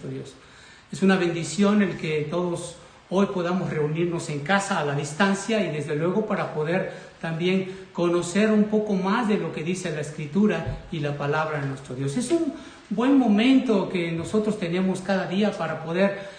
Dios. Es una bendición el que todos hoy podamos reunirnos en casa a la distancia y desde luego para poder también conocer un poco más de lo que dice la Escritura y la palabra de nuestro Dios. Es un buen momento que nosotros tenemos cada día para poder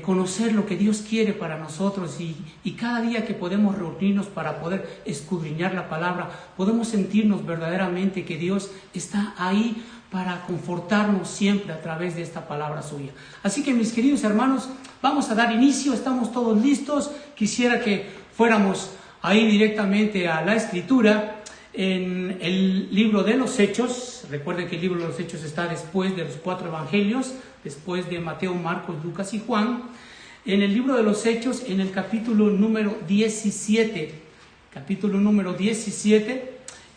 conocer lo que Dios quiere para nosotros y cada día que podemos reunirnos para poder escudriñar la palabra, podemos sentirnos verdaderamente que Dios está ahí para confortarnos siempre a través de esta palabra suya. Así que mis queridos hermanos, vamos a dar inicio, estamos todos listos. Quisiera que fuéramos ahí directamente a la Escritura en el libro de los Hechos. Recuerden que el libro de los Hechos está después de los 4 evangelios, después de Mateo, Marcos, Lucas y Juan. En el libro de los Hechos, en el capítulo número 17,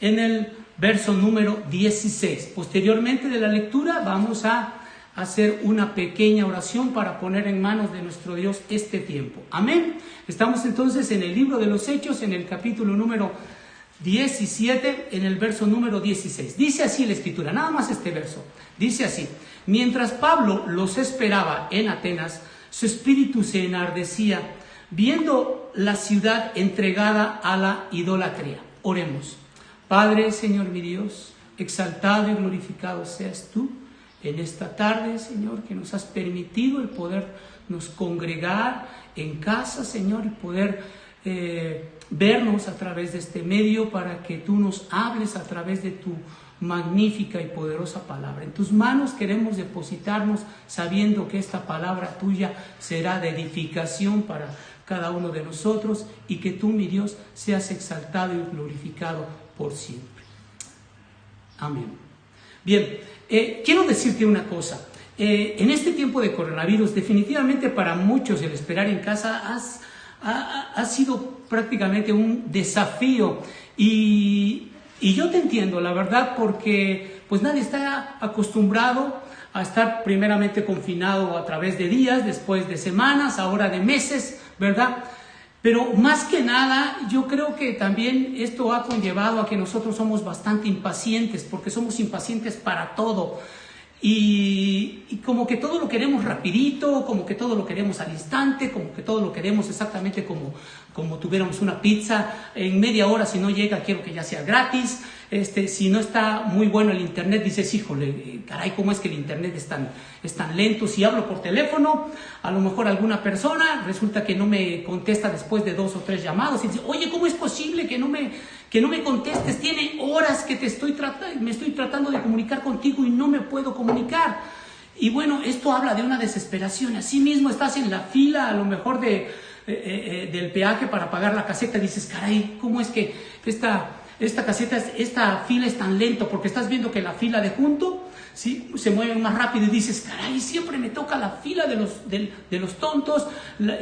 en el verso número 16. Posteriormente de la lectura vamos a hacer una pequeña oración para poner en manos de nuestro Dios este tiempo. Amén. Estamos entonces en el libro de los Hechos, en el capítulo número 17, en el verso número 16. Dice así la Escritura, nada más este verso. Dice así: mientras Pablo los esperaba en Atenas, su espíritu se enardecía, viendo la ciudad entregada a la idolatría. Oremos. Padre, Señor mi Dios, exaltado y glorificado seas tú en esta tarde, Señor, que nos has permitido el podernos congregar en casa, Señor, y poder vernos a través de este medio para que tú nos hables a través de tu magnífica y poderosa palabra. En tus manos queremos depositarnos sabiendo que esta palabra tuya será de edificación para cada uno de nosotros y que tú, mi Dios, seas exaltado y glorificado por siempre. Amén. Bien, quiero decirte una cosa. En este tiempo de coronavirus, definitivamente para muchos el esperar en casa ha sido prácticamente un desafío. Y yo te entiendo, la verdad, porque pues nadie está acostumbrado a estar primeramente confinado a través de días, después de semanas, ahora de meses, ¿verdad? Pero más que nada, yo creo que también esto ha conllevado a que nosotros somos bastante impacientes, porque somos impacientes para todo. Y como que todo lo queremos rapidito, como que todo lo queremos al instante, como que todo lo queremos exactamente como tuviéramos una pizza. En media hora, si no llega, quiero que ya sea gratis. Si no está muy bueno el internet, dices, híjole, caray, ¿cómo es que el internet es tan lento? Si hablo por teléfono, a lo mejor alguna persona resulta que no me contesta después de 2 o 3 llamados y dice, oye, ¿cómo es posible que no me contestes? Tiene horas que me estoy tratando de comunicar contigo y no me puedo comunicar. Y bueno, esto habla de una desesperación. Asimismo, estás en la fila, a lo mejor del peaje para pagar la caseta y dices, caray, ¿cómo es que esta fila es tan lento? Porque estás viendo que la fila de junto, ¿sí?, se mueve más rápido y dices, caray, siempre me toca la fila de los tontos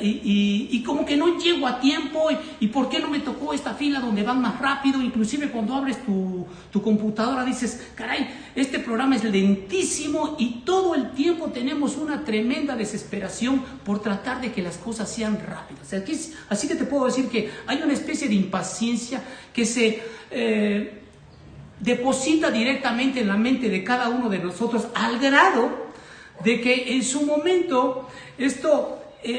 y como que no llego a tiempo y ¿por qué no me tocó esta fila donde van más rápido? Inclusive cuando abres tu computadora dices, caray, este programa es lentísimo y todo el tiempo tenemos una tremenda desesperación por tratar de que las cosas sean rápidas. Así que te puedo decir que hay una especie de impaciencia que se deposita directamente en la mente de cada uno de nosotros, al grado de que en su momento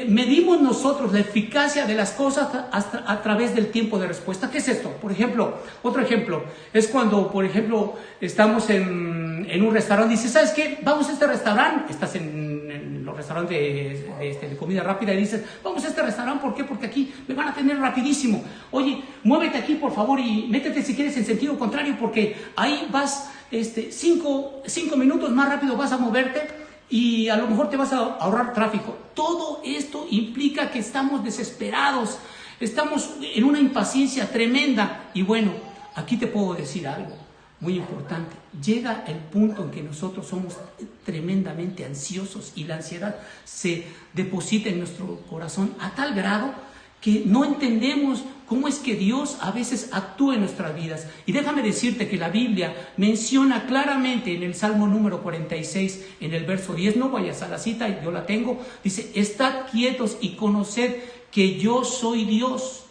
medimos nosotros la eficacia de las cosas hasta a través del tiempo de respuesta. ¿Qué es esto? Por ejemplo, otro ejemplo es cuando, por ejemplo, estamos en un restaurante y dices, ¿sabes qué? Vamos a este restaurante. Estás en los restaurantes de comida rápida y dices, vamos a este restaurante. ¿Por qué? Porque aquí me van a tener rapidísimo. Oye, muévete aquí, por favor, y métete si quieres en sentido contrario, porque ahí vas 5 minutos más rápido vas a moverte y a lo mejor te vas a ahorrar tráfico. Todo esto implica que estamos desesperados, estamos en una impaciencia tremenda. Y bueno, aquí te puedo decir algo muy importante. Llega el punto en que nosotros somos tremendamente ansiosos y la ansiedad se deposita en nuestro corazón a tal grado que no entendemos cómo es que Dios a veces actúa en nuestras vidas. Y déjame decirte que la Biblia menciona claramente en el Salmo número 46, en el verso 10, no vayas a la cita, yo la tengo, dice, estad quietos y conoced que yo soy Dios.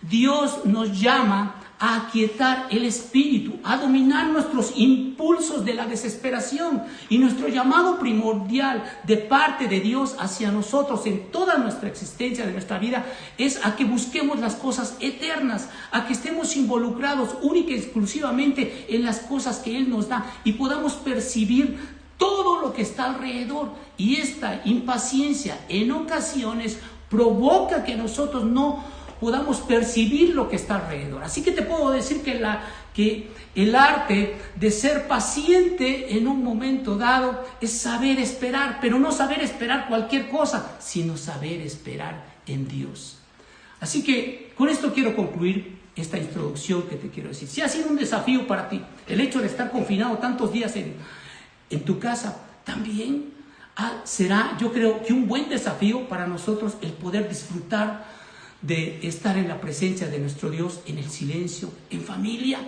Dios nos llama a aquietar el espíritu, a dominar nuestros impulsos de la desesperación. Y nuestro llamado primordial de parte de Dios hacia nosotros en toda nuestra existencia, de nuestra vida, es a que busquemos las cosas eternas, a que estemos involucrados única y exclusivamente en las cosas que Él nos da y podamos percibir todo lo que está alrededor. Y esta impaciencia en ocasiones provoca que nosotros no podamos percibir lo que está alrededor. Así que te puedo decir que el arte de ser paciente en un momento dado es saber esperar, pero no saber esperar cualquier cosa, sino saber esperar en Dios. Así que con esto quiero concluir esta introducción que te quiero decir. Si ha sido un desafío para ti el hecho de estar confinado tantos días en tu casa, también será, yo creo, que un buen desafío para nosotros el poder disfrutar de estar en la presencia de nuestro Dios, en el silencio, en familia,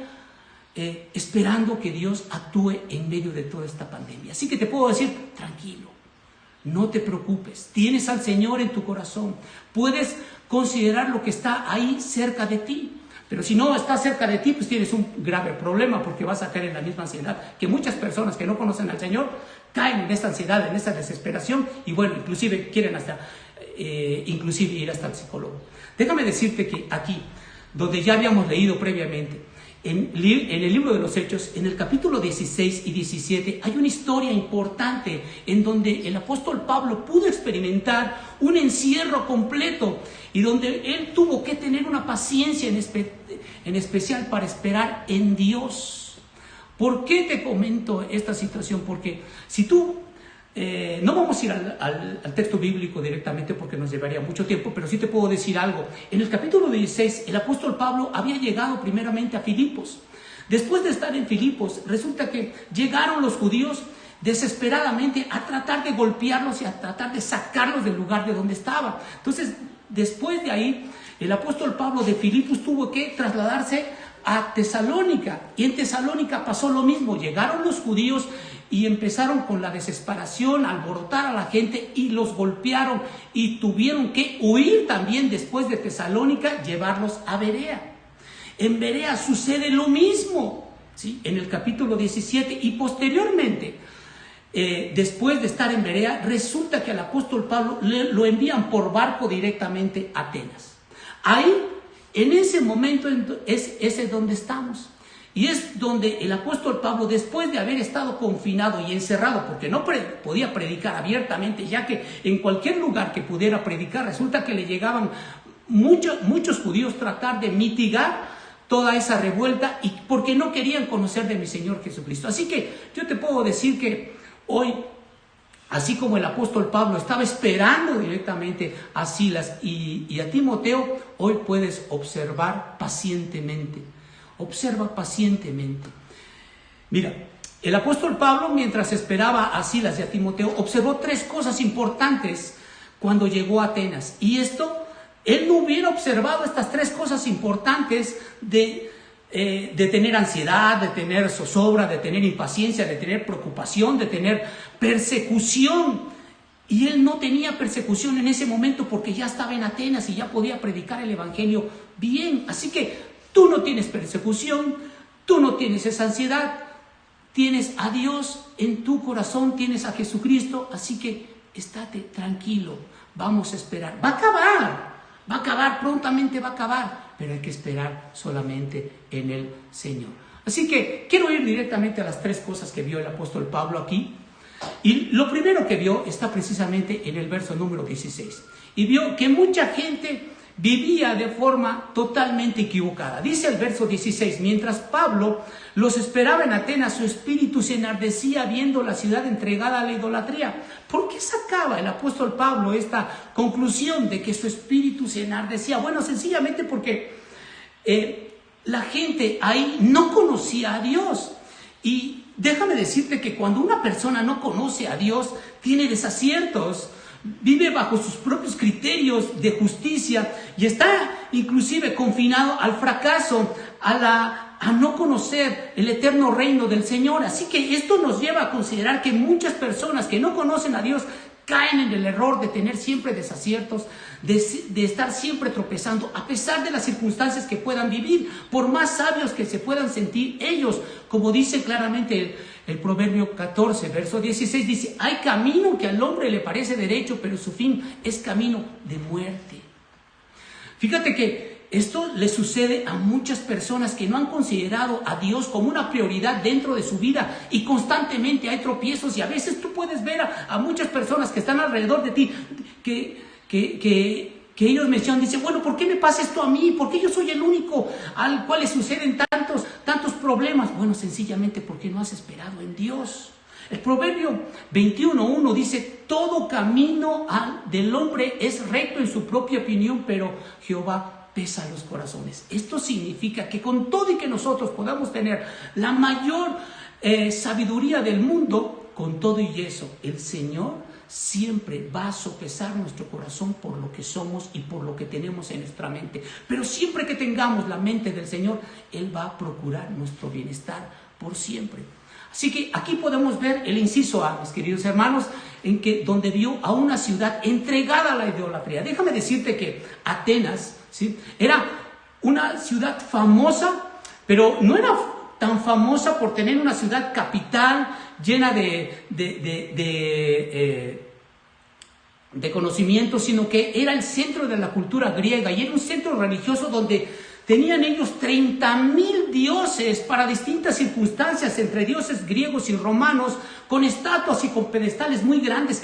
esperando que Dios actúe en medio de toda esta pandemia. Así que te puedo decir, tranquilo, no te preocupes, tienes al Señor en tu corazón, puedes considerar lo que está ahí cerca de ti. Pero si no está cerca de ti, pues tienes un grave problema, porque vas a caer en la misma ansiedad que muchas personas que no conocen al Señor caen en esta ansiedad, en esta desesperación, y bueno, inclusive quieren inclusive ir hasta el psicólogo. Déjame decirte que aquí, donde ya habíamos leído previamente, en el libro de los Hechos, en el capítulo 16 y 17, hay una historia importante en donde el apóstol Pablo pudo experimentar un encierro completo y donde él tuvo que tener una paciencia en especial para esperar en Dios. ¿Por qué te comento esta situación? Porque si tú no vamos a ir al texto bíblico directamente porque nos llevaría mucho tiempo, pero sí te puedo decir algo. En el capítulo 16, el apóstol Pablo había llegado primeramente a Filipos. Después de estar en Filipos, resulta que llegaron los judíos desesperadamente a tratar de golpearlos y a tratar de sacarlos del lugar de donde estaban. Entonces, después de ahí, el apóstol Pablo de Filipos tuvo que trasladarse a Tesalónica. Y en Tesalónica pasó lo mismo. Llegaron los judíos y empezaron con la desesperación, a alborotar a la gente y los golpearon y tuvieron que huir también después de Tesalónica, llevarlos a Berea. En Berea sucede lo mismo, ¿sí? En el capítulo 17 y posteriormente, después de estar en Berea, resulta que al apóstol Pablo lo envían por barco directamente a Atenas. Ahí, en ese momento, es donde estamos. Y es donde el apóstol Pablo, después de haber estado confinado y encerrado, porque no podía predicar abiertamente, ya que en cualquier lugar que pudiera predicar, resulta que le llegaban muchos judíos tratar de mitigar toda esa revuelta, y porque no querían conocer de mi Señor Jesucristo. Así que yo te puedo decir que hoy, así como el apóstol Pablo estaba esperando directamente a Silas y a Timoteo, hoy puedes observar pacientemente. Observa pacientemente. Mira, el apóstol Pablo, mientras esperaba a Silas y a Timoteo, observó 3 cosas importantes cuando llegó a Atenas. Y él no hubiera observado estas 3 cosas importantes de tener ansiedad, de tener zozobra, de tener impaciencia, de tener preocupación, de tener persecución. Y él no tenía persecución en ese momento porque ya estaba en Atenas y ya podía predicar el evangelio bien. Así que tú no tienes persecución, tú no tienes esa ansiedad, tienes a Dios en tu corazón, tienes a Jesucristo, así que estate tranquilo, vamos a esperar. Va a acabar, prontamente va a acabar, pero hay que esperar solamente en el Señor. Así que quiero ir directamente a las 3 cosas que vio el apóstol Pablo aquí. Y lo primero que vio está precisamente en el verso número 16. Y vio que mucha gente vivía de forma totalmente equivocada. Dice el verso 16, mientras Pablo los esperaba en Atenas, su espíritu se enardecía viendo la ciudad entregada a la idolatría. ¿Por qué sacaba el apóstol Pablo esta conclusión de que su espíritu se enardecía? Bueno, sencillamente porque la gente ahí no conocía a Dios. Y déjame decirte que cuando una persona no conoce a Dios, tiene desaciertos, vive bajo sus propios criterios de justicia y está inclusive confinado al fracaso, a no conocer el eterno reino del Señor. Así que esto nos lleva a considerar que muchas personas que no conocen a Dios caen en el error de tener siempre desaciertos, de estar siempre tropezando, a pesar de las circunstancias que puedan vivir, por más sabios que se puedan sentir ellos. Como dice claramente el Proverbio 14, verso 16, dice: hay camino que al hombre le parece derecho, pero su fin es camino de muerte. Fíjate que esto le sucede a muchas personas que no han considerado a Dios como una prioridad dentro de su vida, y constantemente hay tropiezos, y a veces tú puedes ver a muchas personas que están alrededor de ti que ellos mencionan, dicen: bueno, ¿por qué me pasa esto a mí? ¿Por qué yo soy el único al cual le suceden tantos problemas? Bueno, sencillamente porque no has esperado en Dios. El Proverbio 21:1 dice: todo camino del hombre es recto en su propia opinión, pero Jehová pesa los corazones. Esto significa que con todo y que nosotros podamos tener la mayor sabiduría del mundo, con todo y eso, el Señor siempre va a sopesar nuestro corazón por lo que somos y por lo que tenemos en nuestra mente. Pero siempre que tengamos la mente del Señor, Él va a procurar nuestro bienestar por siempre. Así que aquí podemos ver el inciso A, mis queridos hermanos, donde vio a una ciudad entregada a la idolatría. Déjame decirte que Atenas, ¿sí?, era una ciudad famosa, pero no era tan famosa por tener una ciudad capital llena de conocimiento, sino que era el centro de la cultura griega, y era un centro religioso donde tenían ellos 30,000 dioses para distintas circunstancias, entre dioses griegos y romanos, con estatuas y con pedestales muy grandes,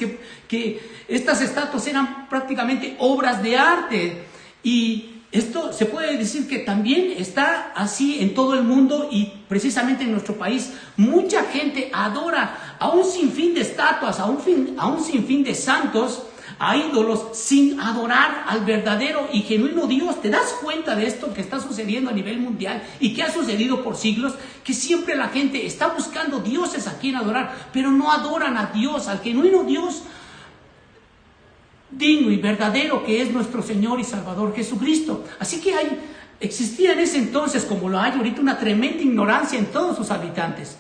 que estas estatuas eran prácticamente obras de arte. Y esto se puede decir que también está así en todo el mundo, y precisamente en nuestro país mucha gente adora a un sinfín de estatuas, a un sinfín de santos, a ídolos, sin adorar al verdadero y genuino Dios. ¿Te das cuenta de esto que está sucediendo a nivel mundial y que ha sucedido por siglos? Que siempre la gente está buscando dioses a quien adorar, pero no adoran a Dios, al genuino Dios digno y verdadero, que es nuestro Señor y Salvador Jesucristo. Así que existía en ese entonces, como lo hay ahorita, una tremenda ignorancia en todos sus habitantes.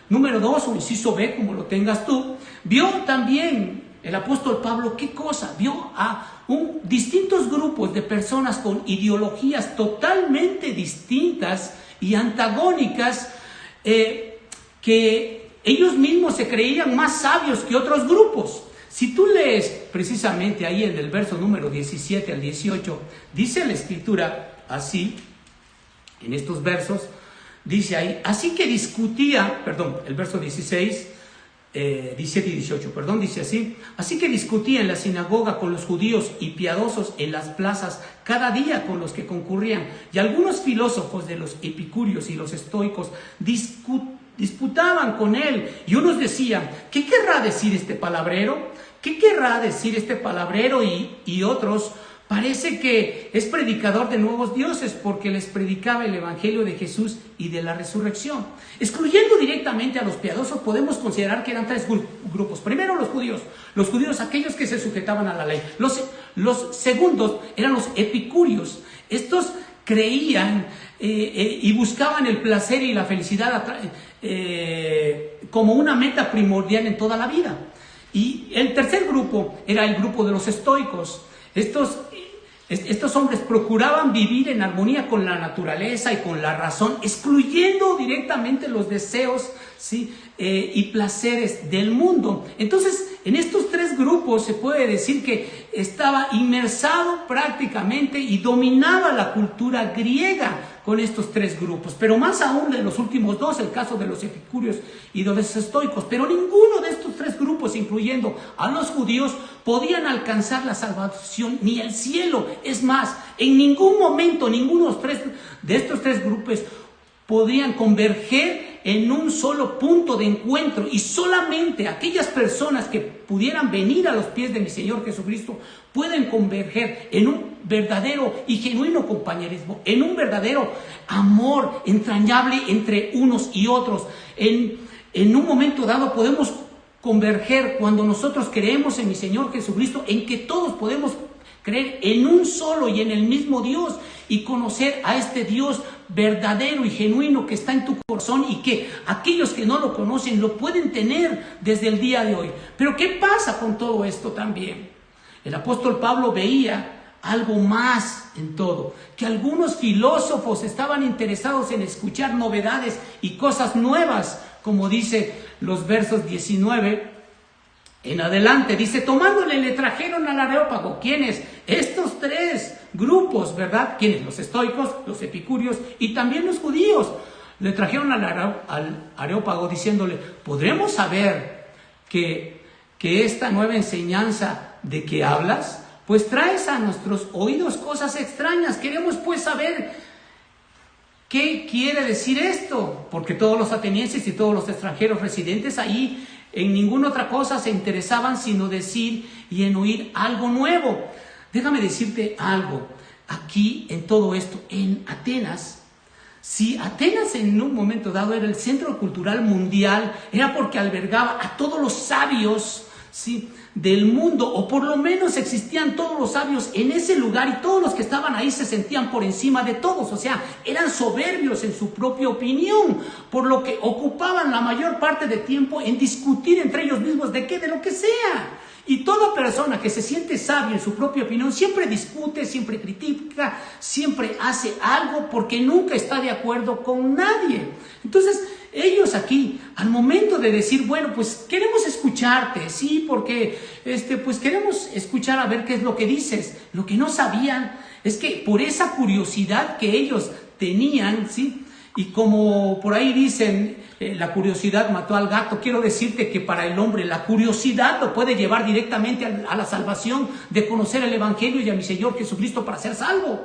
Número 2, o inciso B, como lo tengas tú, vio también el apóstol Pablo, ¿qué cosa? Vio a distintos grupos de personas con ideologías totalmente distintas y antagónicas, que ellos mismos se creían más sabios que otros grupos. Si tú lees precisamente ahí en el verso número 17 al 18, dice la Escritura así, en estos versos, dice ahí: así que discutía, el verso 16, 17 y 18, dice así: así que discutía en la sinagoga con los judíos y piadosos en las plazas cada día con los que concurrían, y algunos filósofos de los epicúreos y los estoicos disputaban con él, y unos decían: ¿qué querrá decir este palabrero? ¿Qué querrá decir este palabrero? Y otros: parece que es predicador de nuevos dioses, porque les predicaba el evangelio de Jesús y de la resurrección. Excluyendo directamente a los piadosos, podemos considerar que eran tres grupos. Primero, los judíos, aquellos que se sujetaban a la ley. Los segundos eran los epicúreos. Estos creían y buscaban el placer y la felicidad como una meta primordial en toda la vida. Y el tercer grupo era el grupo de los estoicos. Estos hombres procuraban vivir en armonía con la naturaleza y con la razón, excluyendo directamente los deseos, ¿sí?, y placeres del mundo. Entonces, en estos tres grupos se puede decir que estaba inmersado prácticamente y dominaba la cultura griega con estos tres grupos, pero más aún de los últimos dos, el caso de los epicúreos y de los estoicos. Pero ninguno de estos tres grupos, incluyendo a los judíos, podían alcanzar la salvación ni el cielo. Es más, en ningún momento ninguno de estos tres grupos podrían converger en un solo punto de encuentro, y solamente aquellas personas que pudieran venir a los pies de mi Señor Jesucristo pueden converger en un verdadero y genuino compañerismo, en un verdadero amor entrañable entre unos y otros. En un momento dado podemos converger cuando nosotros creemos en mi Señor Jesucristo, en que todos podemos creer en un solo y en el mismo Dios y conocer a este Dios verdadero y genuino que está en tu corazón y que aquellos que no lo conocen lo pueden tener desde el día de hoy. Pero ¿qué pasa con todo esto también? El apóstol Pablo veía algo más en todo, que algunos filósofos estaban interesados en escuchar novedades y cosas nuevas, como dice los versos 19 en adelante. Dice, tomándole le trajeron al Areópago. ¿Quiénes? Estos tres grupos, ¿verdad? ¿Quiénes? Los estoicos, los epicúreos y también los judíos. Le trajeron al Areópago diciéndole, ¿podremos saber que esta nueva enseñanza de que hablas, pues traes a nuestros oídos cosas extrañas? Queremos pues saber qué quiere decir esto, porque todos los atenienses y todos los extranjeros residentes ahí en ninguna otra cosa se interesaban sino decir y en oír algo nuevo. Déjame decirte algo, aquí en todo esto, en Atenas, si Atenas en un momento dado era el centro cultural mundial, era porque albergaba a todos los sabios, ¿sí?, del mundo, o por lo menos existían todos los sabios en ese lugar y todos los que estaban ahí se sentían por encima de todos, o sea, eran soberbios en su propia opinión, por lo que ocupaban la mayor parte de tiempo en discutir entre ellos mismos de lo que sea. Y toda persona que se siente sabia en su propia opinión siempre discute, siempre critica, siempre hace algo porque nunca está de acuerdo con nadie. Entonces, ellos aquí, al momento de decir, bueno, pues queremos escucharte, sí, porque pues queremos escuchar a ver qué es lo que dices. Lo que no sabían es que por esa curiosidad que ellos tenían, sí, y como por ahí dicen, la curiosidad mató al gato. Quiero decirte que para el hombre la curiosidad lo puede llevar directamente a la salvación, de conocer el Evangelio y a mi Señor Jesucristo para ser salvo.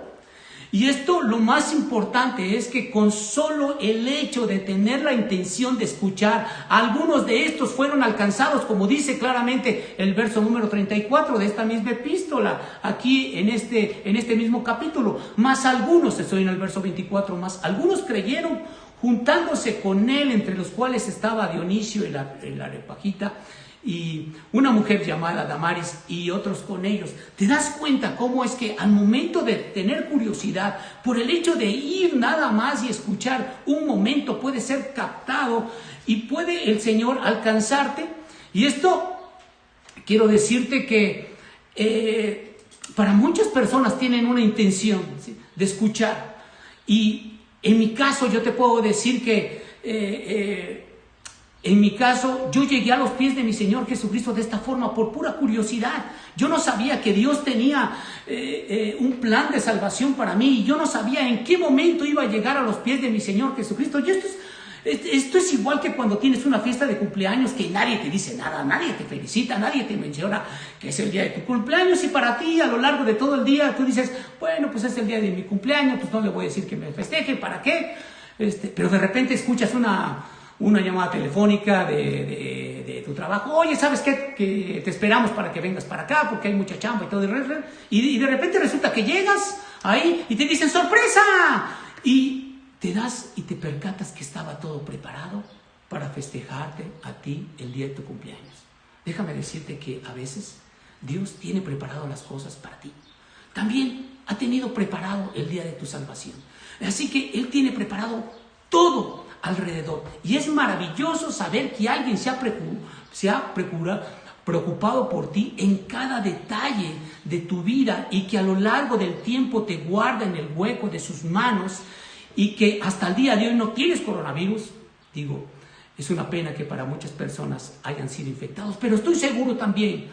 Y esto, lo más importante es que con solo el hecho de tener la intención de escuchar, algunos de estos fueron alcanzados, como dice claramente el verso número 34 de esta misma epístola, aquí en este mismo capítulo. Más algunos, estoy en el verso 24, más algunos creyeron juntándose con él, entre los cuales estaba Dionisio el Areopagita, y una mujer llamada Damaris y otros con ellos. ¿Te das cuenta cómo es que al momento de tener curiosidad, por el hecho de ir nada más y escuchar un momento, puede ser captado y puede el Señor alcanzarte? Y esto quiero decirte que para muchas personas tienen una intención, ¿sí?, de escuchar. Y en mi caso yo te puedo decir que en mi caso, yo llegué a los pies de mi Señor Jesucristo de esta forma, por pura curiosidad. Yo no sabía que Dios tenía un plan de salvación para mí, y yo no sabía en qué momento iba a llegar a los pies de mi Señor Jesucristo. Y esto es igual que cuando tienes una fiesta de cumpleaños que nadie te dice nada, nadie te felicita, nadie te menciona que es el día de tu cumpleaños, y para ti a lo largo de todo el día tú dices, bueno, pues es el día de mi cumpleaños, pues no le voy a decir que me festeje, ¿para qué? Pero de repente escuchas una llamada telefónica de tu trabajo. Oye, ¿sabes qué? Que te esperamos para que vengas para acá porque hay mucha chamba y todo. Y de repente resulta que llegas ahí y te dicen ¡sorpresa! Y te das y te percatas que estaba todo preparado para festejarte a ti el día de tu cumpleaños. Déjame decirte que a veces Dios tiene preparado las cosas para ti. También ha tenido preparado el día de tu salvación. Así que Él tiene preparado todo alrededor. Y es maravilloso saber que alguien se ha preocupado por ti en cada detalle de tu vida, y que a lo largo del tiempo te guarda en el hueco de sus manos, y que hasta el día de hoy no tienes coronavirus. Digo, es una pena que para muchas personas hayan sido infectados, pero estoy seguro también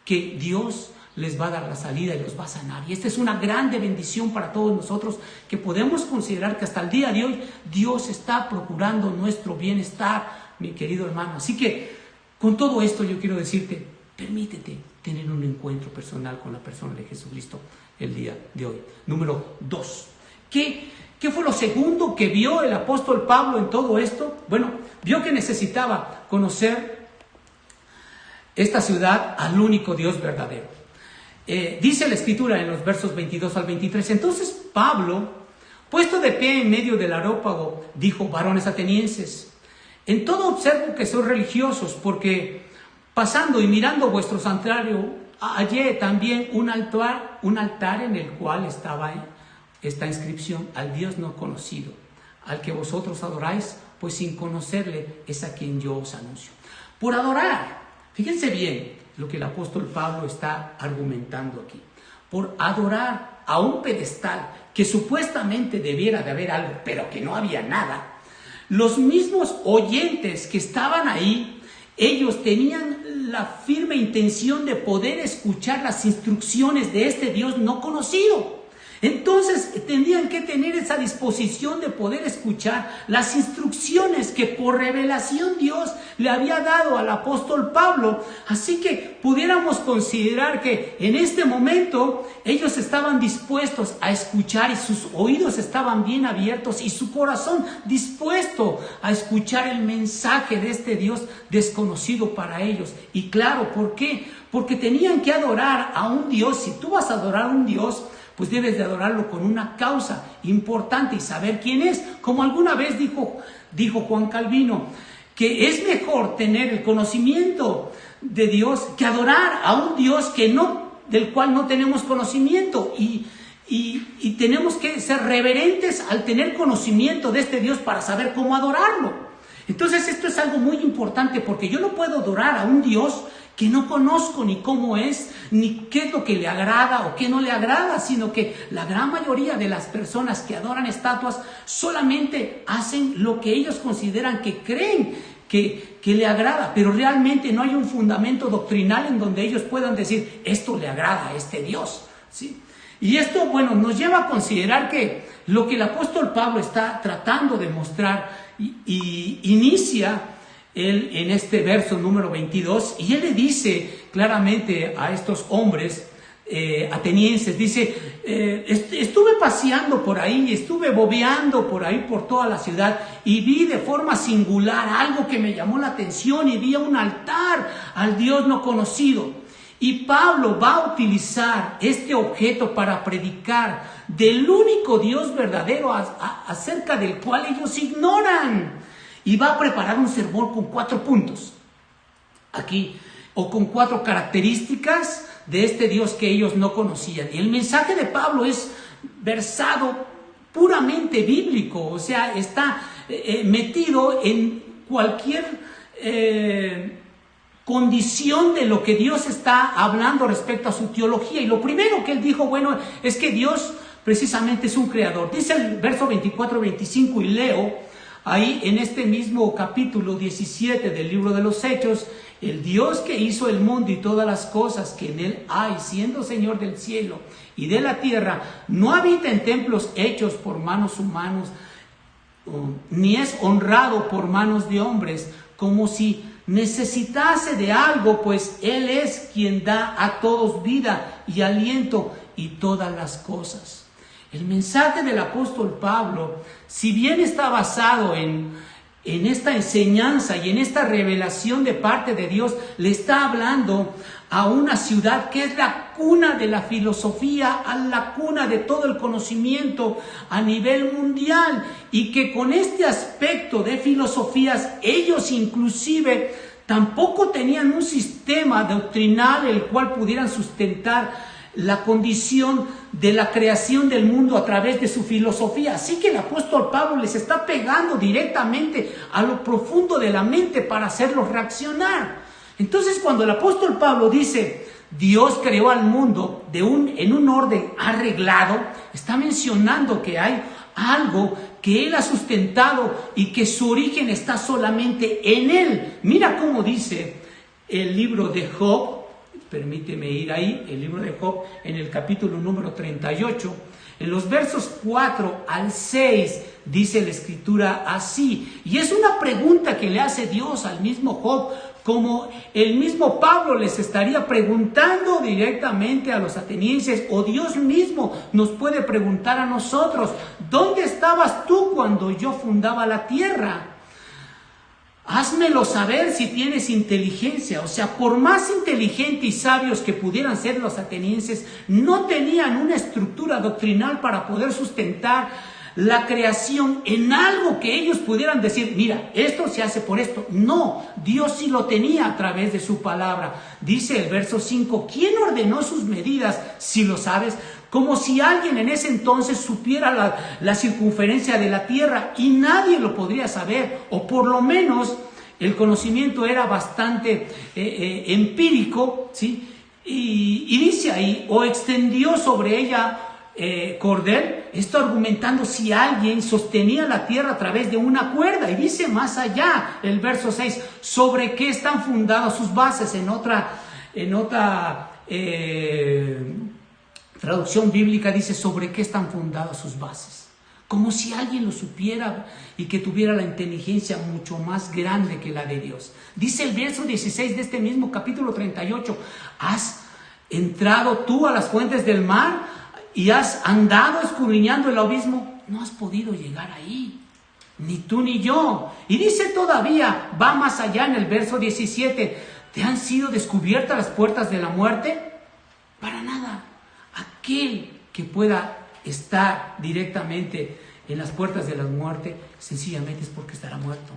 que Dios les va a dar la salida y los va a sanar. Y esta es una grande bendición para todos nosotros, que podemos considerar que hasta el día de hoy Dios está procurando nuestro bienestar, mi querido hermano. Así que con todo esto yo quiero decirte, permítete tener un encuentro personal con la persona de Jesucristo el día de hoy. Número 2. ¿Qué fue lo segundo que vio el apóstol Pablo en todo esto? Bueno, vio que necesitaba conocer esta ciudad al único Dios verdadero. Dice la Escritura en los versos 22 al 23, entonces Pablo, puesto de pie en medio del Areópago, dijo: varones atenienses, en todo observo que sois religiosos, porque pasando y mirando vuestro santuario, hallé también un altar en el cual estaba esta inscripción: al Dios no conocido, al que vosotros adoráis, pues sin conocerle es a quien yo os anuncio. Por adorar, fíjense bien lo que el apóstol Pablo está argumentando aquí. Por adorar a un pedestal que supuestamente debiera de haber algo, pero que no había nada, los mismos oyentes que estaban ahí, ellos tenían la firme intención de poder escuchar las instrucciones de este Dios no conocido. Entonces tenían que tener esa disposición de poder escuchar las instrucciones que por revelación Dios le había dado al apóstol Pablo. Así que pudiéramos considerar que en este momento ellos estaban dispuestos a escuchar, y sus oídos estaban bien abiertos y su corazón dispuesto a escuchar el mensaje de este Dios desconocido para ellos. Y claro, ¿por qué? Porque tenían que adorar a un Dios. Si tú vas a adorar a un Dios, pues debes de adorarlo con una causa importante y saber quién es. Como alguna vez dijo Juan Calvino, que es mejor tener el conocimiento de Dios que adorar a un Dios del cual no tenemos conocimiento. Y tenemos que ser reverentes al tener conocimiento de este Dios para saber cómo adorarlo. Entonces esto es algo muy importante, porque yo no puedo adorar a un Dios que no conozco ni cómo es, ni qué es lo que le agrada o qué no le agrada, sino que la gran mayoría de las personas que adoran estatuas solamente hacen lo que ellos consideran, que creen que le agrada, pero realmente no hay un fundamento doctrinal en donde ellos puedan decir: esto le agrada a este Dios, ¿sí? Y esto, bueno, nos lleva a considerar que lo que el apóstol Pablo está tratando de mostrar y inicia él en este verso número 22, y él le dice claramente a estos hombres atenienses, dice: estuve paseando por ahí, estuve bobeando por ahí por toda la ciudad, y vi de forma singular algo que me llamó la atención, y vi un altar al Dios no conocido. Y Pablo va a utilizar este objeto para predicar del único Dios verdadero acerca del cual ellos ignoran. Y va a preparar un sermón con 4 puntos aquí, o con 4 características de este Dios que ellos no conocían. Y el mensaje de Pablo es versado puramente bíblico, o sea, está metido en cualquier condición de lo que Dios está hablando respecto a su teología. Y lo primero que él dijo, bueno, es que Dios precisamente es un creador. Dice el verso 24-25, y leo ahí en este mismo capítulo 17 del libro de los Hechos: el Dios que hizo el mundo y todas las cosas que en él hay, siendo Señor del cielo y de la tierra, no habita en templos hechos por manos humanos, ni es honrado por manos de hombres, como si necesitase de algo, pues Él es quien da a todos vida y aliento y todas las cosas. El mensaje del apóstol Pablo, si bien está basado en esta enseñanza y en esta revelación de parte de Dios, le está hablando a una ciudad que es la cuna de la filosofía, a la cuna de todo el conocimiento a nivel mundial, y que con este aspecto de filosofías ellos inclusive tampoco tenían un sistema doctrinal el cual pudieran sustentar la condición de la creación del mundo a través de su filosofía. Así que el apóstol Pablo les está pegando directamente a lo profundo de la mente para hacerlos reaccionar. Entonces, cuando el apóstol Pablo dice: Dios creó al mundo en un orden arreglado, está mencionando que hay algo que Él ha sustentado y que su origen está solamente en Él. Mira cómo dice el libro de Job. Permíteme ir ahí, el libro de Job, en el capítulo número 38, en los versos 4 al 6, dice la escritura así. Y es una pregunta que le hace Dios al mismo Job, como el mismo Pablo les estaría preguntando directamente a los atenienses, o Dios mismo nos puede preguntar a nosotros: ¿dónde estabas tú cuando yo fundaba la tierra? Házmelo saber si tienes inteligencia. O sea, por más inteligentes y sabios que pudieran ser los atenienses, no tenían una estructura doctrinal para poder sustentar la creación en algo que ellos pudieran decir: mira, esto se hace por esto. No, Dios sí lo tenía a través de su palabra. Dice el verso 5: ¿quién ordenó sus medidas? Si lo sabes, como si alguien en ese entonces supiera la circunferencia de la tierra, y nadie lo podría saber, o por lo menos el conocimiento era bastante empírico, ¿sí? Y dice ahí, o extendió sobre ella cordel, esto argumentando si alguien sostenía la tierra a través de una cuerda. Y dice más allá, el verso 6, sobre qué están fundadas sus bases. En otra traducción bíblica dice sobre qué están fundadas sus bases. Como si alguien lo supiera y que tuviera la inteligencia mucho más grande que la de Dios. Dice el verso 16 de este mismo capítulo 38, ¿has entrado tú a las fuentes del mar y has andado escudriñando el abismo? No has podido llegar ahí, ni tú ni yo. Y dice todavía, va más allá en el verso 17, ¿te han sido descubiertas las puertas de la muerte? Para nada. Aquel que pueda estar directamente en las puertas de la muerte, sencillamente es porque estará muerto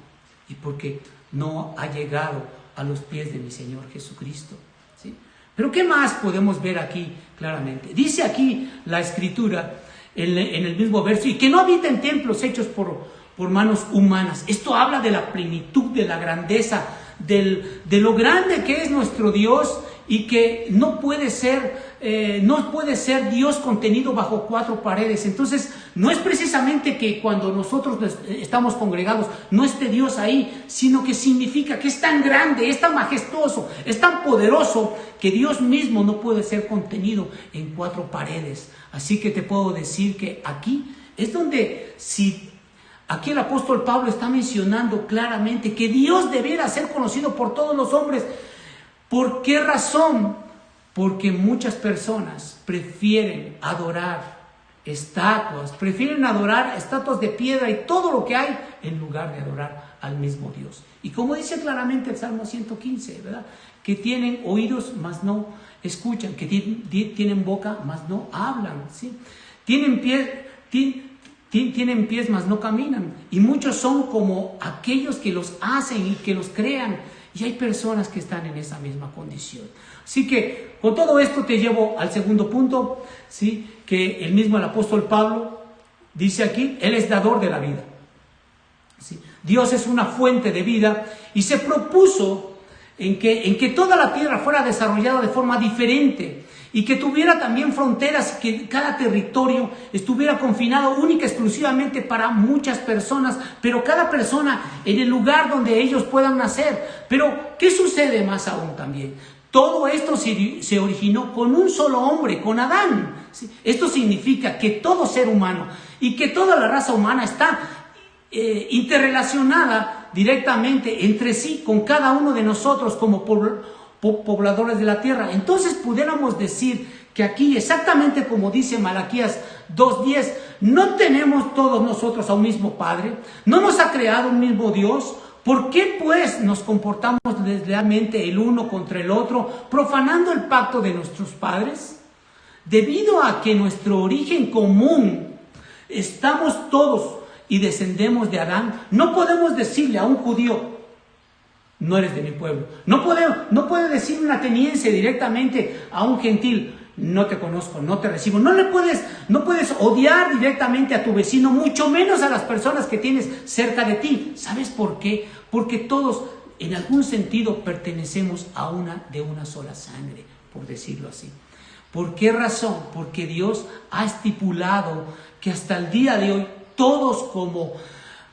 y porque no ha llegado a los pies de mi Señor Jesucristo, ¿sí? Pero ¿qué más podemos ver aquí claramente? Dice aquí la Escritura en el mismo verso, y que no habita en templos hechos por manos humanas. Esto habla de la plenitud, de la grandeza, de lo grande que es nuestro Dios, y que no puede ser Dios contenido bajo cuatro paredes. Entonces, no es precisamente que cuando nosotros estamos congregados no esté Dios ahí, sino que significa que es tan grande, es tan majestuoso, es tan poderoso, que Dios mismo no puede ser contenido en cuatro paredes. Así que te puedo decir que aquí es donde, aquí el apóstol Pablo está mencionando claramente que Dios debiera ser conocido por todos los hombres. ¿Por qué razón? Porque muchas personas prefieren adorar estatuas de piedra y todo lo que hay, en lugar de adorar al mismo Dios. Y como dice claramente el Salmo 115, ¿verdad? Que tienen oídos, mas no escuchan, que tienen boca, mas no hablan, ¿sí? Tienen pies, mas no caminan. Y muchos son como aquellos que los hacen y que los crean. Y hay personas que están en esa misma condición. Así que con todo esto te llevo al segundo punto, ¿sí? Que el apóstol Pablo dice aquí, Él es dador de la vida, ¿sí? Dios es una fuente de vida, y se propuso en que toda la tierra fuera desarrollada de forma diferente, y que tuviera también fronteras, que cada territorio estuviera confinado única y exclusivamente para muchas personas, pero cada persona en el lugar donde ellos puedan nacer. Pero ¿qué sucede más aún también? Todo esto se originó con un solo hombre, con Adán, ¿sí? Esto significa que todo ser humano y que toda la raza humana está interrelacionada directamente entre sí con cada uno de nosotros como pobladores de la tierra. Entonces pudiéramos decir que aquí, exactamente como dice Malaquías 2:10, no tenemos todos nosotros a un mismo Padre, no nos ha creado un mismo Dios. ¿Por qué pues nos comportamos deslealmente el uno contra el otro, profanando el pacto de nuestros padres? Debido a que nuestro origen común, estamos todos y descendemos de Adán, no podemos decirle a un judío, no eres de mi pueblo. No puede decir un ateniense directamente a un gentil, no te conozco, no te recibo. No puedes odiar directamente a tu vecino, mucho menos a las personas que tienes cerca de ti. ¿Sabes por qué? Porque todos en algún sentido pertenecemos de una sola sangre, por decirlo así. ¿Por qué razón? Porque Dios ha estipulado que hasta el día de hoy todos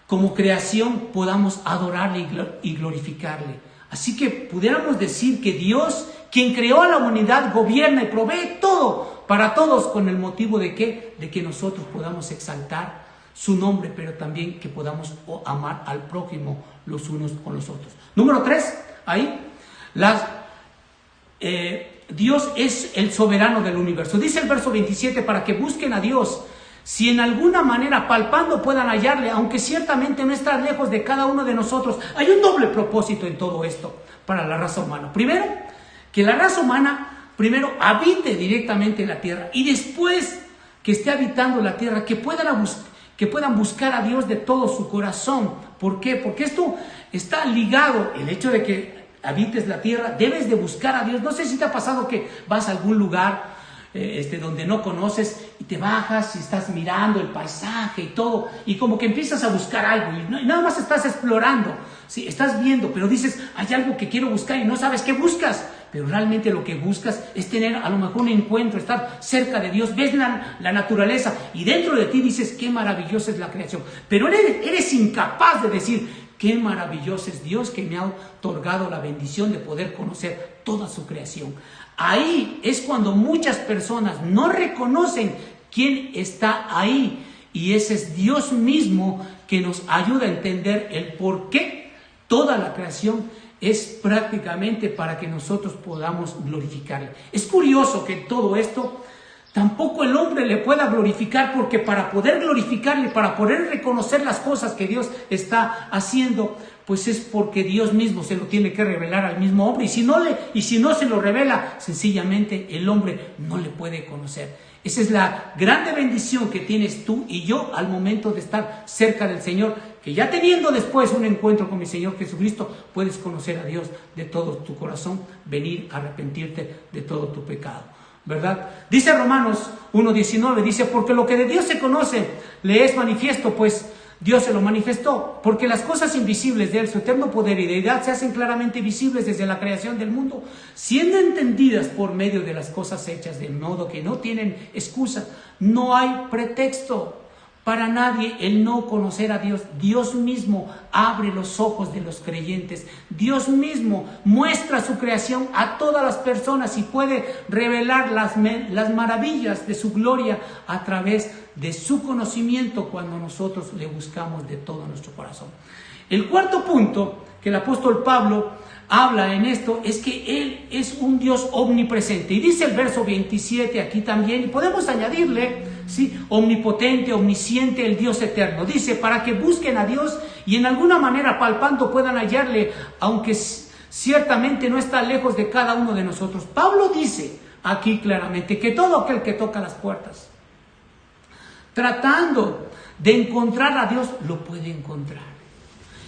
como creación podamos adorarle y glorificarle. Así que pudiéramos decir que Dios, quien creó a la humanidad, gobierna y provee todo para todos, con el motivo de que nosotros podamos exaltar su nombre, pero también que podamos amar al prójimo los unos con los otros. Número 3, ahí, Dios es el soberano del universo. Dice el verso 27, para que busquen a Dios, si en alguna manera palpando puedan hallarle, aunque ciertamente no está lejos de cada uno de nosotros. Hay un doble propósito en todo esto para la raza humana. Primero, que la raza humana habite directamente en la tierra, y después que esté habitando la tierra, que puedan buscar a Dios de todo su corazón. ¿Por qué? Porque esto está ligado, el hecho de que habites la tierra, debes de buscar a Dios. No sé si te ha pasado que vas a algún lugar donde no conoces, y te bajas y estás mirando el paisaje y todo, y como que empiezas a buscar algo, y nada más estás explorando, ¿sí? Estás viendo, pero dices, hay algo que quiero buscar y no sabes qué buscas, pero realmente lo que buscas es tener a lo mejor un encuentro, estar cerca de Dios, ves la naturaleza, y dentro de ti dices, qué maravillosa es la creación, pero eres incapaz de decir, qué maravilloso es Dios que me ha otorgado la bendición de poder conocer toda su creación. Ahí es cuando muchas personas no reconocen quién está ahí, y ese es Dios mismo que nos ayuda a entender el por qué toda la creación es prácticamente para que nosotros podamos glorificarle. Es curioso que todo esto tampoco el hombre le pueda glorificar, porque para poder glorificarle, para poder reconocer las cosas que Dios está haciendo, pues es porque Dios mismo se lo tiene que revelar al mismo hombre, y si no se lo revela, sencillamente el hombre no le puede conocer. Esa es la grande bendición que tienes tú y yo al momento de estar cerca del Señor, que ya teniendo después un encuentro con mi Señor Jesucristo, puedes conocer a Dios de todo tu corazón, venir a arrepentirte de todo tu pecado, ¿verdad? Dice Romanos 1:19, dice, porque lo que de Dios se conoce le es manifiesto, pues Dios se lo manifestó, porque las cosas invisibles de Él, su eterno poder y deidad, se hacen claramente visibles desde la creación del mundo, siendo entendidas por medio de las cosas hechas, de modo que no tienen excusa. No hay pretexto para nadie el no conocer a Dios. Dios mismo abre los ojos de los creyentes. Dios mismo muestra su creación a todas las personas y puede revelar las maravillas de su gloria a través de su conocimiento cuando nosotros le buscamos de todo nuestro corazón. El cuarto punto que el apóstol Pablo habla en esto es que Él es un Dios omnipresente. Y dice el verso 27 aquí también, y podemos añadirle, ¿sí?, omnipotente, omnisciente, el Dios eterno. Dice, para que busquen a Dios y en alguna manera palpando puedan hallarle, aunque ciertamente no está lejos de cada uno de nosotros. Pablo dice aquí claramente que todo aquel que toca las puertas, tratando de encontrar a Dios, lo puede encontrar.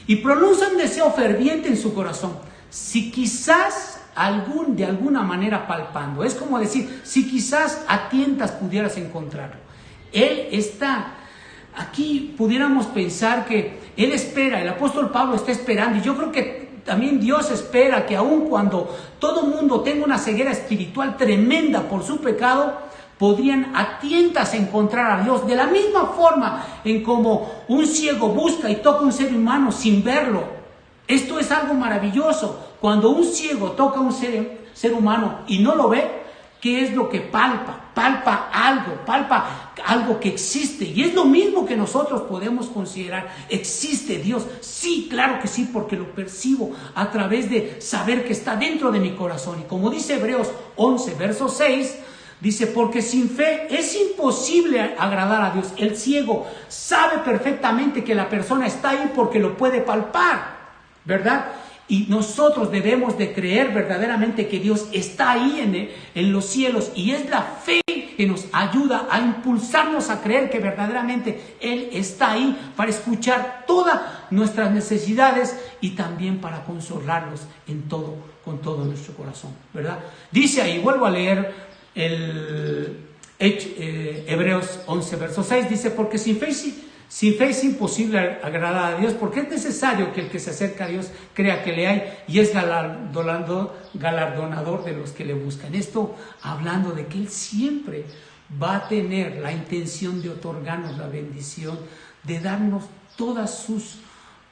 Y pronuncia un deseo ferviente en su corazón. Si quizás de alguna manera palpando, es como decir, si quizás a tientas pudieras encontrarlo. Él está aquí, pudiéramos pensar que Él espera, el apóstol Pablo está esperando, y yo creo que también Dios espera que aun cuando todo mundo tenga una ceguera espiritual tremenda por su pecado, podrían a tientas encontrar a Dios, de la misma forma en como un ciego busca y toca un ser humano sin verlo. Esto es algo maravilloso. Cuando un ciego toca a un ser humano y no lo ve, ¿qué es lo que palpa? Palpa algo que existe. Y es lo mismo que nosotros podemos considerar. ¿Existe Dios? Sí, claro que sí, porque lo percibo a través de saber que está dentro de mi corazón. Y como dice Hebreos 11, verso 6, dice, porque sin fe es imposible agradar a Dios. El ciego sabe perfectamente que la persona está ahí porque lo puede palpar, ¿verdad? Y nosotros debemos de creer verdaderamente que Dios está ahí en los cielos, y es la fe que nos ayuda a impulsarnos a creer que verdaderamente Él está ahí para escuchar todas nuestras necesidades y también para consolarnos en todo, con todo nuestro corazón, ¿verdad? Dice ahí, vuelvo a leer Hebreos 11, verso 6, dice, porque sin fe es imposible agradar a Dios, porque es necesario que el que se acerca a Dios crea que le hay y es galardonador de los que le buscan. Esto hablando de que Él siempre va a tener la intención de otorgarnos la bendición, de darnos todas sus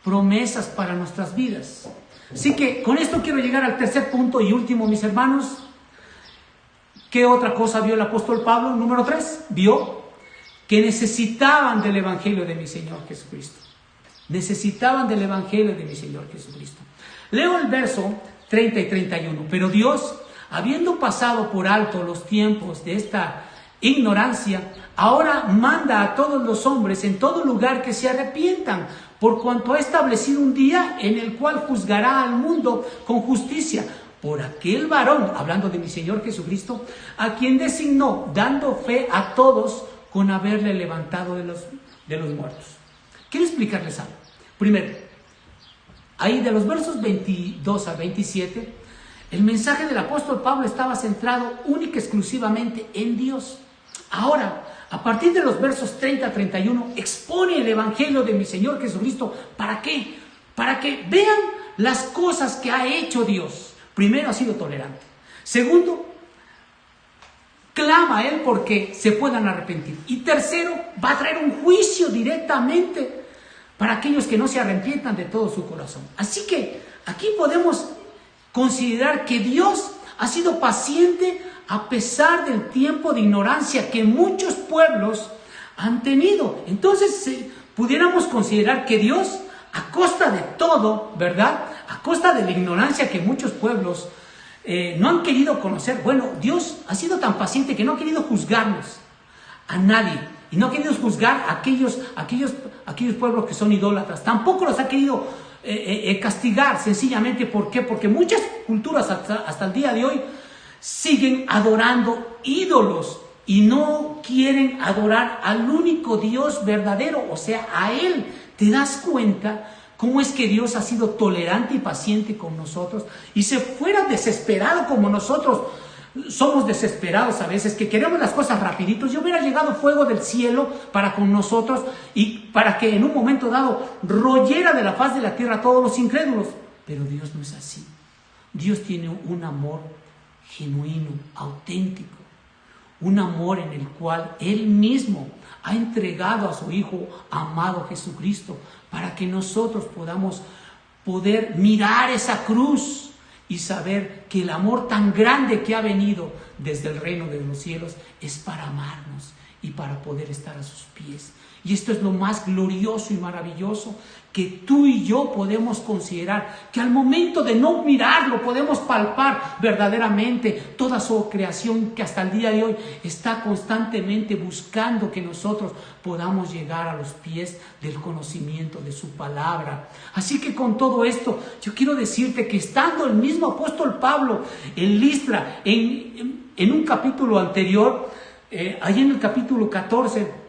promesas para nuestras vidas. Así que con esto quiero llegar al tercer punto y último, mis hermanos. ¿Qué otra cosa vio el apóstol Pablo? Número 3, vio que necesitaban del Evangelio de mi Señor Jesucristo. Necesitaban del Evangelio de mi Señor Jesucristo. Leo el verso 30 y 31. Pero Dios, habiendo pasado por alto los tiempos de esta ignorancia, ahora manda a todos los hombres en todo lugar que se arrepientan, por cuanto ha establecido un día en el cual juzgará al mundo con justicia, por aquel varón, hablando de mi Señor Jesucristo, a quien designó, dando fe a todos con haberle levantado de los muertos. Quiero explicarles algo. Primero, ahí de los versos 22 a 27, El mensaje del apóstol Pablo estaba centrado única y exclusivamente en Dios. Ahora, a partir de los versos 30 a 31, expone el evangelio de mi Señor Jesucristo. ¿Para qué? Para que vean las cosas que ha hecho Dios. Primero, ha sido tolerante. Segundo, clama a Él porque se puedan arrepentir. Y tercero, va a traer un juicio directamente para aquellos que no se arrepientan de todo su corazón. Así que aquí podemos considerar que Dios ha sido paciente a pesar del tiempo de ignorancia que muchos pueblos han tenido. Entonces, pudiéramos considerar que Dios, a costa de todo, ¿verdad? A costa de la ignorancia que muchos pueblos no han querido conocer. Bueno, Dios ha sido tan paciente que no ha querido juzgarnos a nadie. Y no ha querido juzgar a aquellos pueblos que son idólatras. Tampoco los ha querido castigar, sencillamente. ¿Por qué? Porque muchas culturas hasta el día de hoy siguen adorando ídolos y no quieren adorar al único Dios verdadero, o sea, a Él. ¿Te das cuenta cómo es que Dios ha sido tolerante y paciente con nosotros? Y si fuera desesperado como nosotros somos desesperados a veces, que queremos las cosas rapiditos, y hubiera llegado fuego del cielo para con nosotros y para que en un momento dado royera de la faz de la tierra a todos los incrédulos. Pero Dios no es así. Dios tiene un amor genuino, auténtico, un amor en el cual Él mismo ha entregado a su Hijo amado Jesucristo para que nosotros podamos poder mirar esa cruz y saber que el amor tan grande que ha venido desde el reino de los cielos es para amarnos y para poder estar a sus pies. Y esto es lo más glorioso y maravilloso que tú y yo podemos considerar, que al momento de no mirarlo podemos palpar verdaderamente toda su creación, que hasta el día de hoy está constantemente buscando que nosotros podamos llegar a los pies del conocimiento de su palabra. Así que con todo esto yo quiero decirte que estando el mismo apóstol Pablo en Listra, en un capítulo anterior, ahí en el capítulo 14,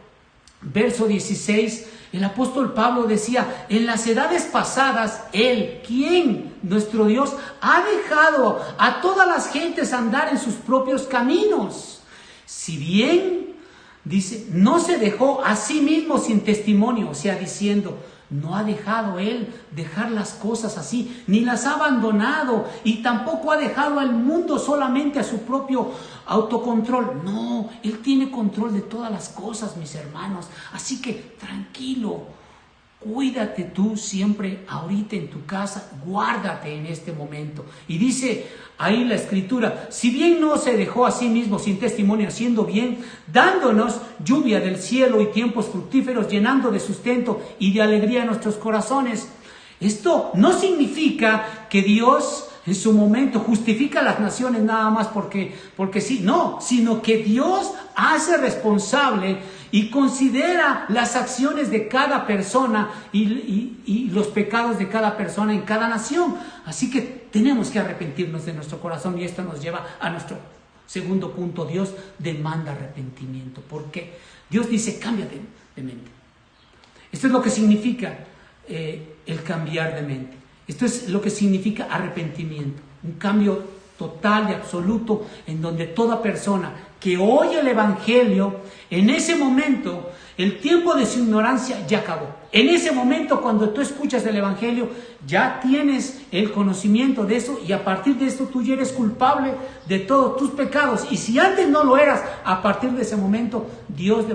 verso 16, el apóstol Pablo decía: en las edades pasadas, Él, ¿quién? Nuestro Dios, ha dejado a todas las gentes andar en sus propios caminos. Si bien, dice, no se dejó a sí mismo sin testimonio, o sea, diciendo, no ha dejado Él dejar las cosas así, ni las ha abandonado, y tampoco ha dejado al mundo solamente a su propio autocontrol. No, Él tiene control de todas las cosas, mis hermanos. Así que tranquilo, cuídate tú siempre ahorita en tu casa, guárdate en este momento. Y dice ahí la Escritura: si bien no se dejó a sí mismo sin testimonio, haciendo bien, dándonos lluvia del cielo y tiempos fructíferos, llenando de sustento y de alegría nuestros corazones. Esto no significa que Dios en su momento justifica a las naciones nada más porque sí, no, sino que Dios hace responsable y considera las acciones de cada persona y los pecados de cada persona en cada nación. Así que tenemos que arrepentirnos de nuestro corazón, y esto nos lleva a nuestro segundo punto. Dios demanda arrepentimiento. ¿Por qué? Dios dice: cámbiate de mente. Esto es lo que significa el cambiar de mente. Esto es lo que significa arrepentimiento, un cambio total y absoluto, en donde toda persona que oye el Evangelio, en ese momento, el tiempo de su ignorancia ya acabó. En ese momento, cuando tú escuchas el Evangelio, ya tienes el conocimiento de eso, y a partir de esto tú ya eres culpable de todos tus pecados. Y si antes no lo eras, a partir de ese momento Dios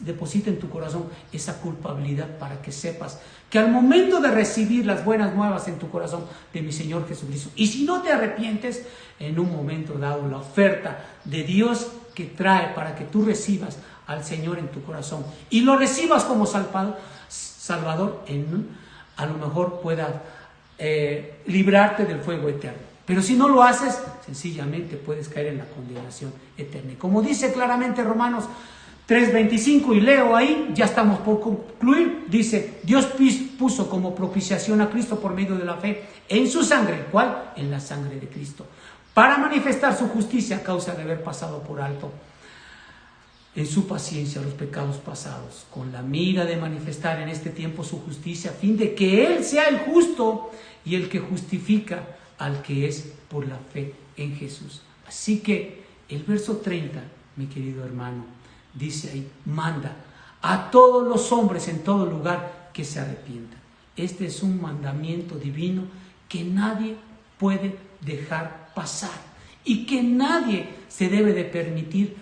deposita en tu corazón esa culpabilidad, para que sepas que al momento de recibir las buenas nuevas en tu corazón de mi Señor Jesucristo, y si no te arrepientes, en un momento dado la oferta de Dios que trae para que tú recibas al Señor en tu corazón y lo recibas como Salvador, a lo mejor pueda librarte del fuego eterno. Pero si no lo haces, sencillamente puedes caer en la condenación eterna. Y como dice claramente Romanos 3:25, y leo ahí, ya estamos por concluir, dice: Dios puso como propiciación a Cristo por medio de la fe en su sangre. ¿Cuál? En la sangre de Cristo, para manifestar su justicia a causa de haber pasado por alto en su paciencia los pecados pasados, con la mira de manifestar en este tiempo su justicia, a fin de que Él sea el justo y el que justifica al que es por la fe en Jesús. Así que el verso 30, mi querido hermano, dice ahí, manda a todos los hombres en todo lugar que se arrepientan. Este es un mandamiento divino que nadie puede dejar pasar y que nadie se debe de permitir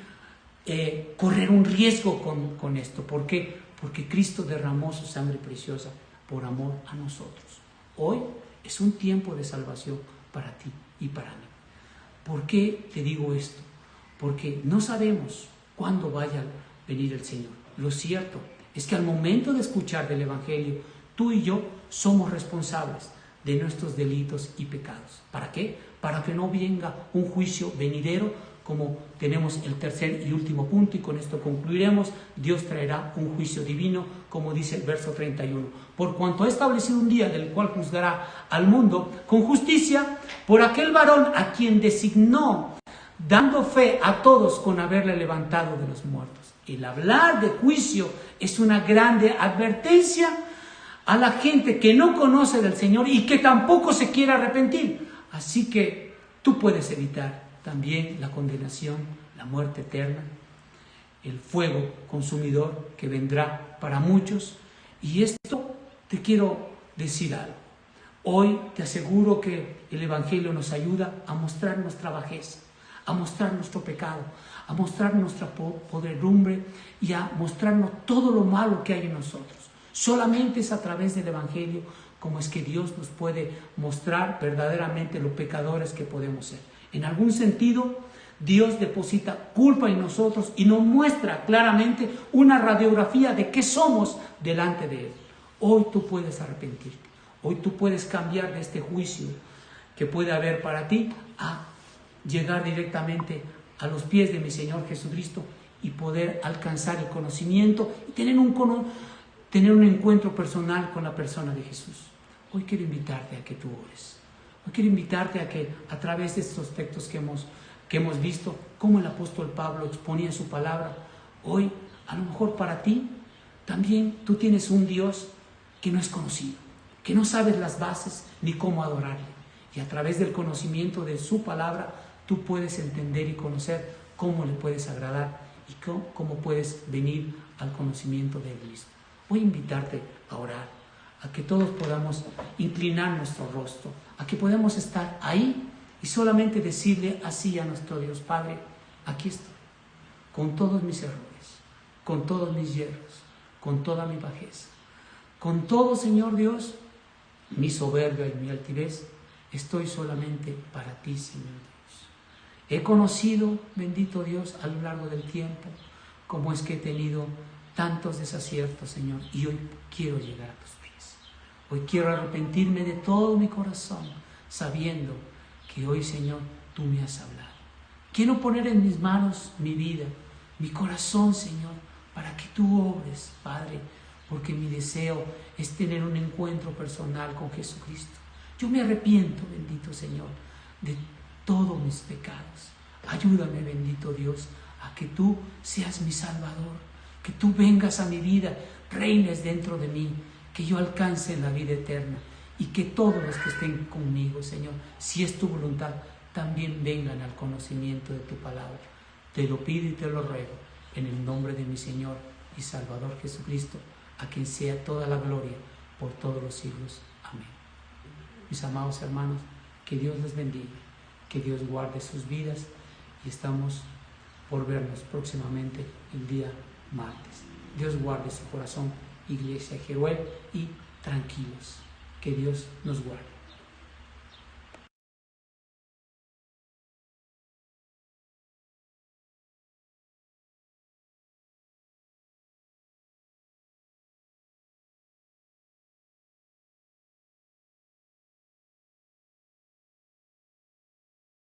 correr un riesgo con esto. ¿Por qué? Porque Cristo derramó su sangre preciosa por amor a nosotros. Hoy es un tiempo de salvación para ti y para mí. ¿Por qué te digo esto? Porque no sabemos cuándo vaya a venir el Señor. Lo cierto es que al momento de escuchar del Evangelio, tú y yo somos responsables de nuestros delitos y pecados. ¿Para qué? Para que no venga un juicio venidero, como tenemos el tercer y último punto, y con esto concluiremos. Dios traerá un juicio divino, como dice el verso 31. Por cuanto ha establecido un día del cual juzgará al mundo con justicia por aquel varón a quien designó, dando fe a todos con haberle levantado de los muertos. El hablar de juicio es una grande advertencia a la gente que no conoce del Señor y que tampoco se quiere arrepentir. Así que tú puedes evitar también la condenación, la muerte eterna, el fuego consumidor que vendrá para muchos. Y esto te quiero decir algo. Hoy te aseguro que el Evangelio nos ayuda a mostrar nuestra bajeza, a mostrar nuestro pecado, a mostrar nuestra podredumbre y a mostrarnos todo lo malo que hay en nosotros. Solamente es a través del Evangelio como es que Dios nos puede mostrar verdaderamente los pecadores que podemos ser. En algún sentido, Dios deposita culpa en nosotros y nos muestra claramente una radiografía de qué somos delante de Él. Hoy tú puedes arrepentirte. Hoy tú puedes cambiar de este juicio que puede haber para ti a llegar directamente a los pies de mi Señor Jesucristo y poder alcanzar el conocimiento y tener un encuentro personal con la persona de Jesús. Hoy quiero invitarte a que tú ores. Hoy quiero invitarte a que a través de estos textos que hemos visto, cómo el apóstol Pablo exponía su palabra, hoy a lo mejor para ti también tú tienes un Dios que no es conocido, que no sabes las bases ni cómo adorarle. Y a través del conocimiento de su palabra, tú puedes entender y conocer cómo le puedes agradar y cómo puedes venir al conocimiento de Él mismo. Voy a invitarte a orar, a que todos podamos inclinar nuestro rostro, a que podamos estar ahí y solamente decirle así a nuestro Dios: Padre, aquí estoy, con todos mis errores, con todos mis yerros, con toda mi bajeza, con todo, Señor Dios, mi soberbia y mi altivez, estoy solamente para ti, Señor Dios. He conocido, bendito Dios, a lo largo del tiempo, cómo es que he tenido tantos desaciertos, Señor, y hoy quiero llegar a tus pies. Hoy quiero arrepentirme de todo mi corazón, sabiendo que hoy, Señor, tú me has hablado. Quiero poner en mis manos mi vida, mi corazón, Señor, para que tú obres, Padre, porque mi deseo es tener un encuentro personal con Jesucristo. Yo me arrepiento, bendito Señor, de todos mis pecados. Ayúdame, bendito Dios, a que tú seas mi Salvador, que tú vengas a mi vida, reines dentro de mí, que yo alcance la vida eterna y que todos los que estén conmigo, Señor, si es tu voluntad, también vengan al conocimiento de tu palabra. Te lo pido y te lo ruego en el nombre de mi Señor y Salvador Jesucristo, a quien sea toda la gloria por todos los siglos. Amén. Mis amados hermanos, que Dios les bendiga, que Dios guarde sus vidas y estamos por vernos próximamente el día martes. Dios guarde su corazón, Iglesia Jeruel, y tranquilos, que Dios nos guarde.